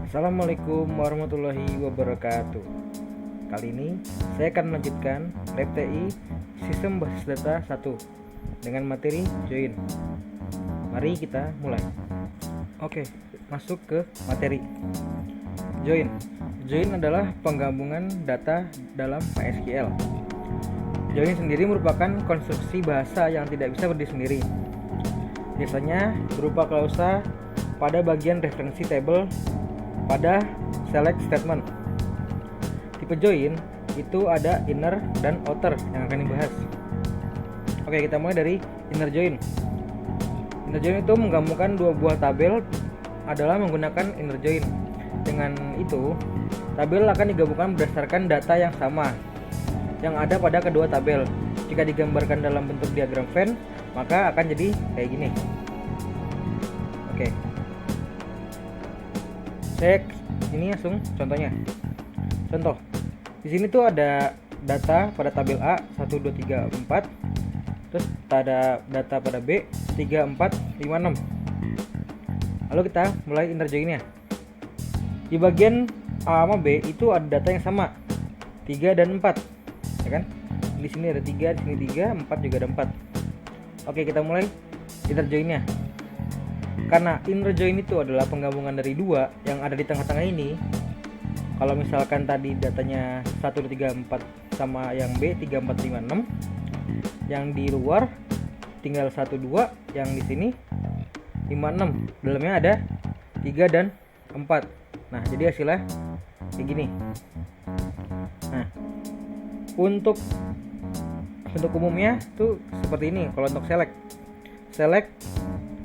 Assalamualaikum warahmatullahi wabarakatuh. Kali ini saya akan melanjutkan Lab TI Sistem Basis Data 1 dengan materi Join. Mari kita mulai. Oke, masuk ke materi. Join. Join adalah penggabungan data dalam MySQL. Join sendiri merupakan konstruksi bahasa yang tidak bisa berdiri sendiri. Biasanya berupa klausa pada bagian referensi table pada select statement. Tipe join itu ada inner dan outer yang akan dibahas. Oke, kita mulai dari inner join. Inner join itu menggabungkan dua buah tabel adalah menggunakan inner join. Dengan itu, tabel akan digabungkan berdasarkan data yang sama yang ada pada kedua tabel. Jika digambarkan dalam bentuk diagram Venn, maka akan jadi kayak gini. Oke. Cek ini langsung contohnya. Contoh. Di sini tuh ada data pada tabel A 1 2 3 4. Terus ada data pada B 3 4 5 6. Lalu kita mulai inner join-nya. Di bagian A sama B itu ada data yang sama. 3 dan 4. Ya kan? Di sini ada 3, di sini 3, 4 juga ada 4. Oke, kita mulai inner join-nya. Karena inner join itu adalah penggabungan dari dua yang ada di tengah-tengah ini. Kalau misalkan tadi datanya 1 2 3 4 sama yang B 3 4 5 6. Yang di luar tinggal 1 2, yang di sini 5 6. Dalamnya ada 3 dan 4. Nah, jadi hasilnya kayak gini. Nah, untuk umumnya tuh seperti ini. Kalau untuk select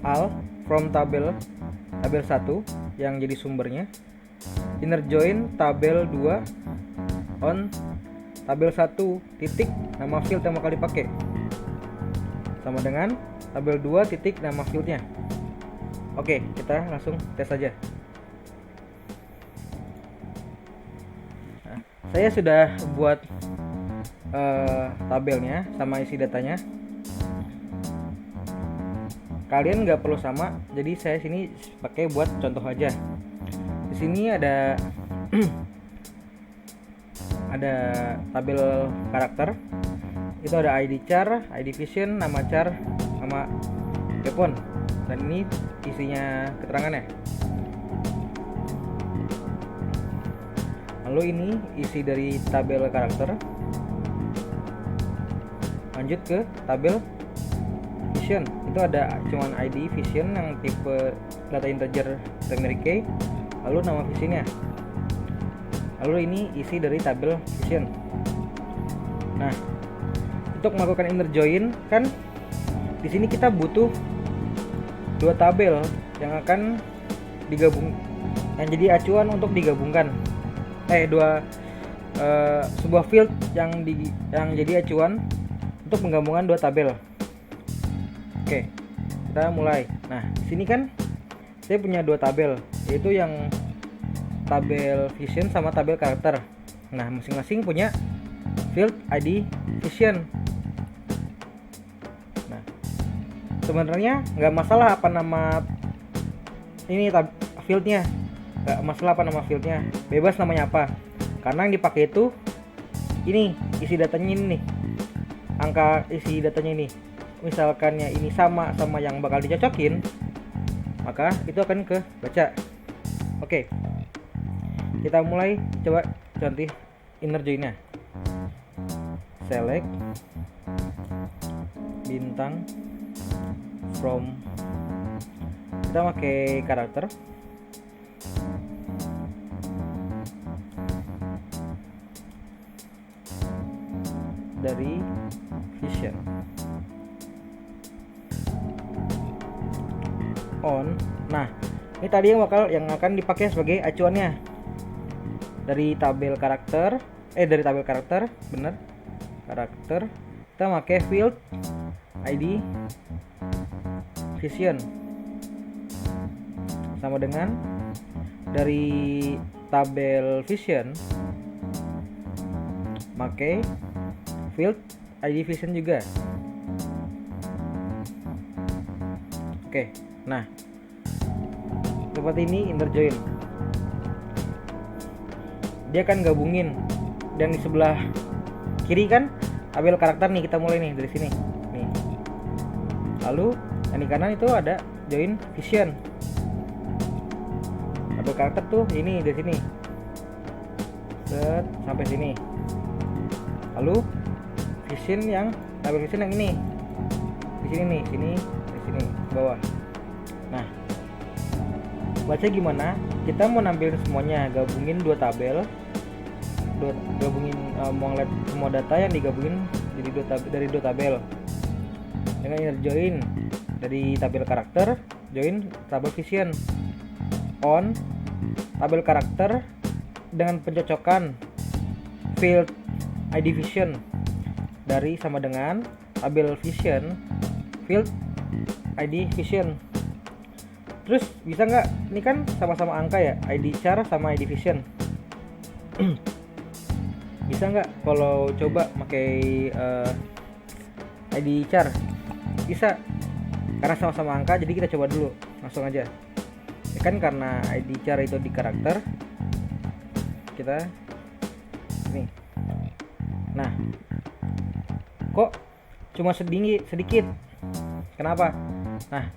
all from tabel 1 yang jadi sumbernya, inner join tabel 2 on tabel 1 titik nama field yang bakal dipakai sama dengan tabel 2 titik nama fieldnya. Oke, kita langsung tes saja. Nah, saya sudah buat tabelnya sama isi datanya. Kalian nggak perlu sama, jadi saya sini pakai buat contoh aja. Di sini ada ada tabel karakter. Itu ada ID char, ID vision, nama char, sama weapon. Dan ini isinya keterangannya. Lalu ini isi dari tabel karakter. Lanjut ke tabel vision. Itu ada cuman ID vision yang tipe data integer primary key, lalu nama visionnya. Lalu ini isi dari tabel vision. Nah, untuk melakukan inner join kan di sini kita butuh dua tabel yang akan digabung, yang jadi acuan untuk digabungkan. Sebuah field yang jadi acuan untuk penggabungan dua tabel. Oke, kita mulai. Nah, di sini kan saya punya dua tabel, yaitu yang tabel vision sama tabel karakter. Nah, masing-masing punya field ID vision. Nah, sebenarnya nggak masalah apa nama ini fieldnya, nggak masalah apa nama fieldnya, bebas namanya apa. Karena yang dipakai itu ini isi datanya ini nih, angka isi datanya ini. Misalkannya ini sama yang bakal dicocokin, maka itu akan ke baca. Oke, kita mulai coba ganti inner join-nya. Select bintang from, kita pakai karakter. Dari vision on. Nah, ini tadi yang akan dipakai sebagai acuannya dari tabel karakter. Dari tabel karakter, bener. Karakter. Kita pakai field ID vision sama dengan dari tabel vision pakai field ID vision juga. Oke, nah seperti ini inner join. Dia akan gabungin, dan di sebelah kiri kan tabel karakter nih, kita mulai nih dari sini nih. Lalu yang di kanan itu ada join vision. Tabel karakter tuh ini dari sini set sampai sini. Lalu vision yang tabel vision yang ini di sini nih, di sini bawah. Nah, baca gimana? Kita mau nampilin semuanya, gabungin dua tabel, gabungin mau ngeliat semua data yang digabungin jadi dari dua tabel dengan inner join dari tabel karakter, join tabel vision on tabel karakter dengan pencocokan field ID vision dari sama dengan tabel vision field ID vision. Terus bisa nggak? Ini kan sama-sama angka ya, ID char sama ID vision. Bisa nggak kalau coba pakai ID char? Bisa, karena sama-sama angka, jadi kita coba dulu langsung aja. Ya kan karena ID char itu di karakter, kita ini. Nah, kok cuma sedikit? Kenapa? Nah,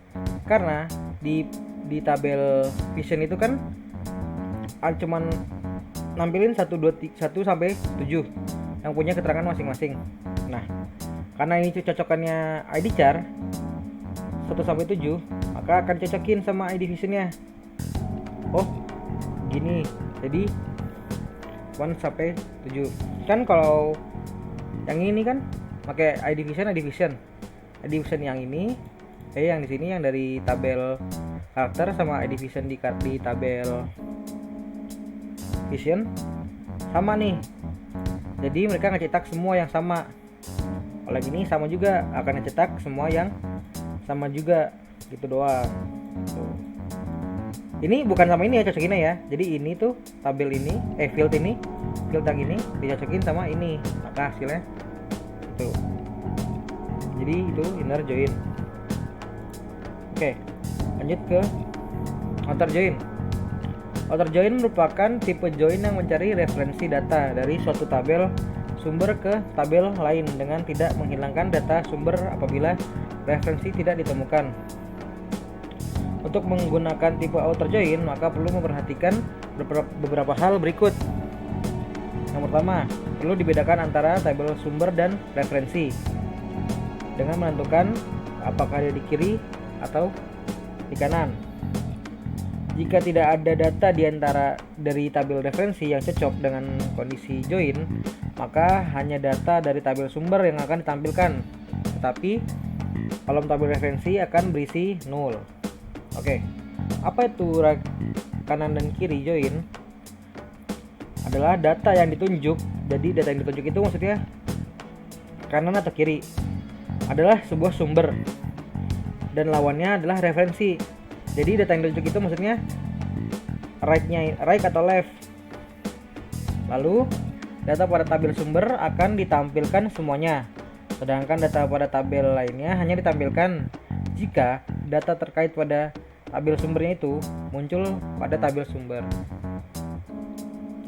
karena di tabel vision itu kan cuman nampilin 1 sampai 7 yang punya keterangan masing-masing. Nah, karena ini cocokannya ID char 1 sampai 7, maka akan cocokin sama ID visionnya. Oh, gini. Jadi 1 sampai 7. Kan kalau yang ini kan pakai ID vision yang ini yang di sini yang dari tabel karakter sama ID vision di tabel vision sama nih. Jadi mereka ngecetak semua yang sama. Kalau ini sama juga akan ngecetak semua yang sama juga, gitu doang. Tuh. Ini bukan sama ini ya, cocokinnya ya. Jadi ini tuh tabel ini field yang ini dicocokin sama ini, maka hasilnya tuh. Jadi itu inner join. Oke, lanjut ke outer join. Outer join merupakan tipe join yang mencari referensi data dari suatu tabel sumber ke tabel lain dengan tidak menghilangkan data sumber apabila referensi tidak ditemukan. Untuk menggunakan tipe outer join, maka perlu memperhatikan beberapa hal berikut. Yang pertama, perlu dibedakan antara tabel sumber dan referensi dengan menentukan apakah dia di kiri atau di kanan. Jika tidak ada data di antara dari tabel referensi yang cocok dengan kondisi join, maka hanya data dari tabel sumber yang akan ditampilkan. Tetapi kolom tabel referensi akan berisi null. Oke. Apa itu kanan dan kiri join? Adalah data yang ditunjuk. Jadi data yang ditunjuk itu maksudnya kanan atau kiri adalah sebuah sumber dan lawannya adalah referensi. Jadi data yang ditunjuk itu maksudnya right atau left. Lalu data pada tabel sumber akan ditampilkan semuanya, sedangkan data pada tabel lainnya hanya ditampilkan jika data terkait pada tabel sumbernya itu muncul pada tabel sumber.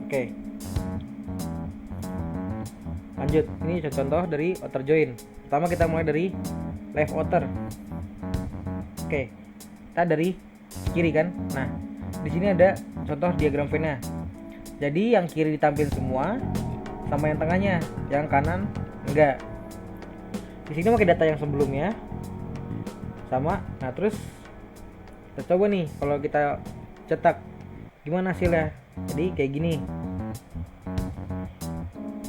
Oke. Lanjut, ini contoh dari outer join. Pertama kita mulai dari left outer. Oke, kita dari kiri kan. Nah, di sini ada contoh diagram V-nya. Jadi yang kiri ditampilkan semua, sama yang tengahnya, yang kanan enggak. Di sini pakai data yang sebelumnya, sama. Nah terus kita coba nih, kalau kita cetak gimana hasilnya. Jadi kayak gini.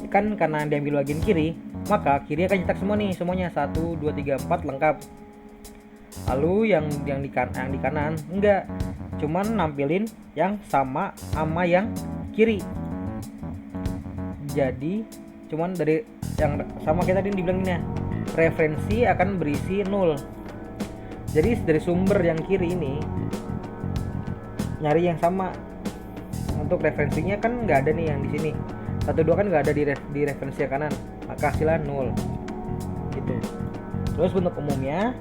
Kan karena diambil bagian kiri, maka kiri akan cetak semua nih, semuanya 1, 2, 3, 4 lengkap. Lalu yang di kanan enggak, cuman nampilin yang sama yang kiri. Jadi cuman dari yang sama kita tadi dibilangnya referensi akan berisi 0. Jadi dari sumber yang kiri ini nyari yang sama. Untuk referensinya kan nggak ada nih yang di sini. 1, 2 kan nggak ada di referensi yang kanan, maka hasilnya 0. Gitu. Terus bentuk umumnya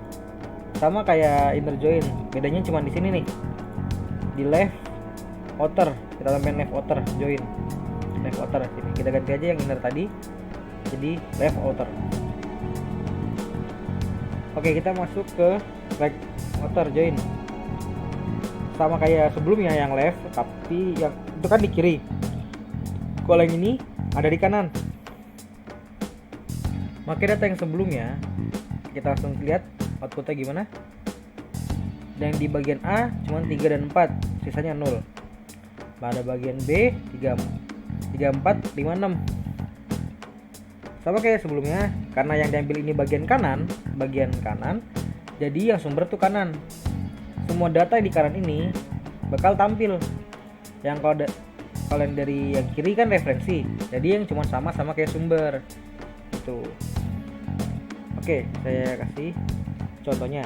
sama kayak inner join, bedanya cuma di sini nih. di left outer, kita tambahin left outer join. Left outer sini kita ganti aja yang inner tadi jadi left outer. Oke, kita masuk ke right outer join, sama kayak sebelumnya yang left, tapi yang itu kan di kiri, kalau yang ini ada di kanan. Maka data yang sebelumnya kita langsung lihat outputnya gimana. Dan di bagian A cuma 3 dan 4, sisanya 0. Pada bagian B 3, 4, 5, 6. Sama kayak sebelumnya, karena yang diambil ini bagian kanan, jadi yang sumber tuh kanan. Semua data yang di kanan ini bakal tampil. Yang kalau yang dari yang kiri kan referensi, jadi yang cuma sama kayak sumber. Itu. Oke, saya kasih contohnya.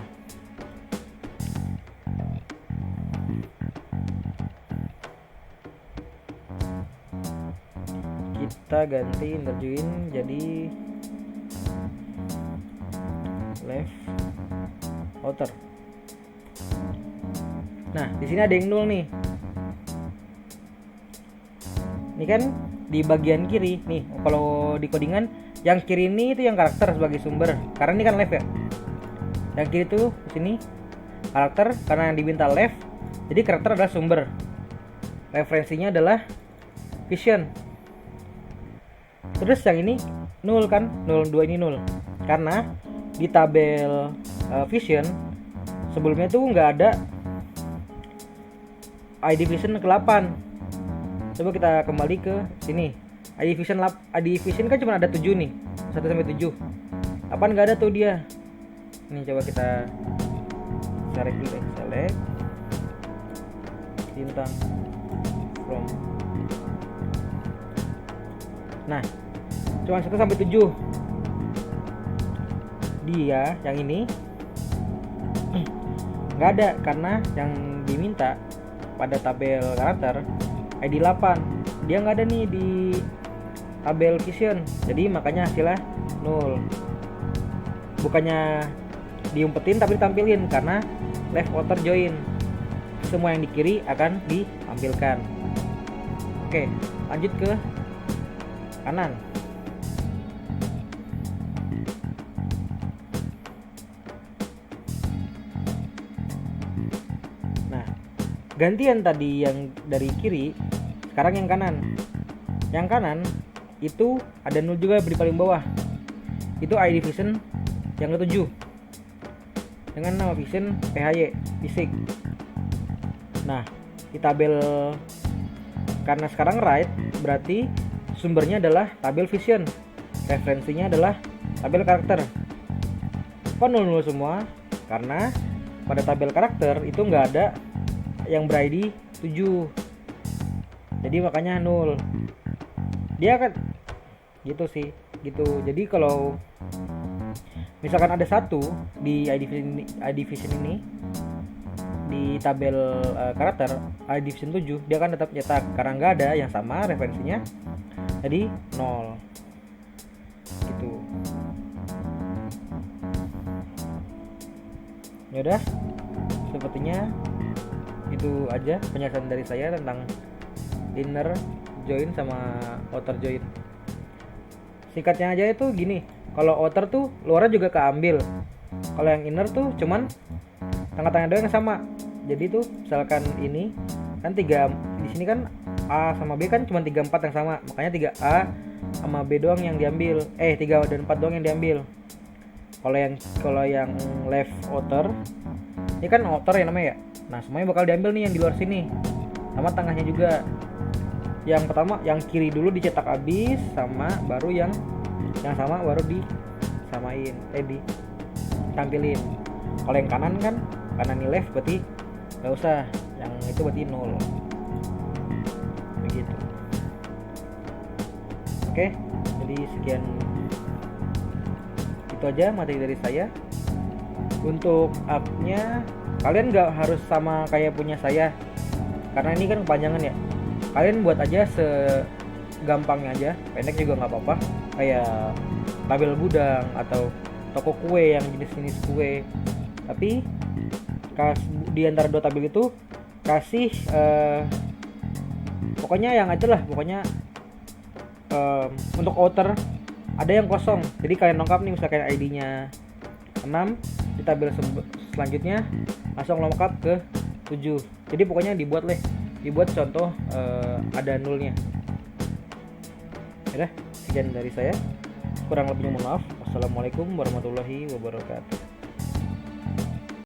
Kita ganti inner join jadi left outer. Nah, di sini ada yang 0 nih. Ini kan di bagian kiri nih. Kalau di codingan yang kiri ini itu yang karakter sebagai sumber. Karena ini kan left ya. Yang kiri tuh di sini karakter, karena yang diminta left. Jadi karakter adalah sumber. Referensinya adalah vision. Terus yang ini 0 kan? 0, 2 ini 0. Karena di tabel vision sebelumnya tuh nggak ada ID vision ke-8. Coba kita kembali ke sini. ID vision kan cuma ada 7 nih. 1 sampai 7. 8 nggak ada tuh dia. Ini coba kita select dulu, select bintang from. Nah, cuma 1 sampai 7. Dia yang ini nggak ada karena yang diminta pada tabel karakter ID 8. Dia nggak ada nih di tabel vision. Jadi makanya hasilnya 0. Bukannya diumpetin tapi ditampilin karena left outer join. Semua yang di kiri akan ditampilkan. Oke, lanjut ke kanan. Nah, gantian tadi yang dari kiri, sekarang yang kanan. Yang kanan itu ada 0 juga di paling bawah. Itu ID vision yang ke-7 dengan nama vision PHY fisik. Nah, di tabel karena sekarang right, berarti sumbernya adalah tabel vision, referensinya adalah tabel karakter. Kok 0 semua? Karena pada tabel karakter itu nggak ada yang ber-ID 7. Jadi makanya 0. Dia kan gitu sih, gitu. Jadi kalau misalkan ada 1 di ID vision ini di tabel karakter ID vision 7, dia akan tetap cetak karena nggak ada yang sama referensinya. Jadi 0 gitu. Yaudah, sepertinya itu aja penjelasan dari saya tentang inner join sama outer join. Singkatnya aja itu gini, kalau outer tuh luarnya juga keambil, kalau yang inner tuh cuman tengah-tengah doang yang sama. Jadi tuh misalkan ini kan 3, di sini kan A sama B kan cuma 3, 4 yang sama, makanya 3A sama B doang yang diambil, 3 dan 4 doang yang diambil. Kalau yang left outer, ini kan outer ya namanya ya. Nah, semuanya bakal diambil nih yang di luar sini, sama tengahnya juga. Yang pertama yang kiri dulu dicetak habis, sama baru yang sama baru disamain, ditampilin. Kalau yang kanan kan, kanan ini left berarti nggak usah, yang itu berarti 0. Begitu. Oke, jadi sekian, itu aja materi dari saya. Untuk app-nya kalian nggak harus sama kayak punya saya, karena ini kan kepanjangan ya. Kalian buat aja segampangnya aja, pendek juga nggak apa-apa, kayak tabel gudang atau toko kue yang jenis-jenis kue. Tapi di antara dua tabel itu kasih pokoknya yang aja lah, pokoknya untuk outer ada yang kosong, jadi kalian lengkap nih, misalkan ID-nya 6 di tabel selanjutnya langsung lengkap ke 7. Jadi pokoknya dibuat contoh ada nulnya. Ya, sekian dari saya, kurang lebihnya mohon maaf. Wassalamualaikum warahmatullahi wabarakatuh.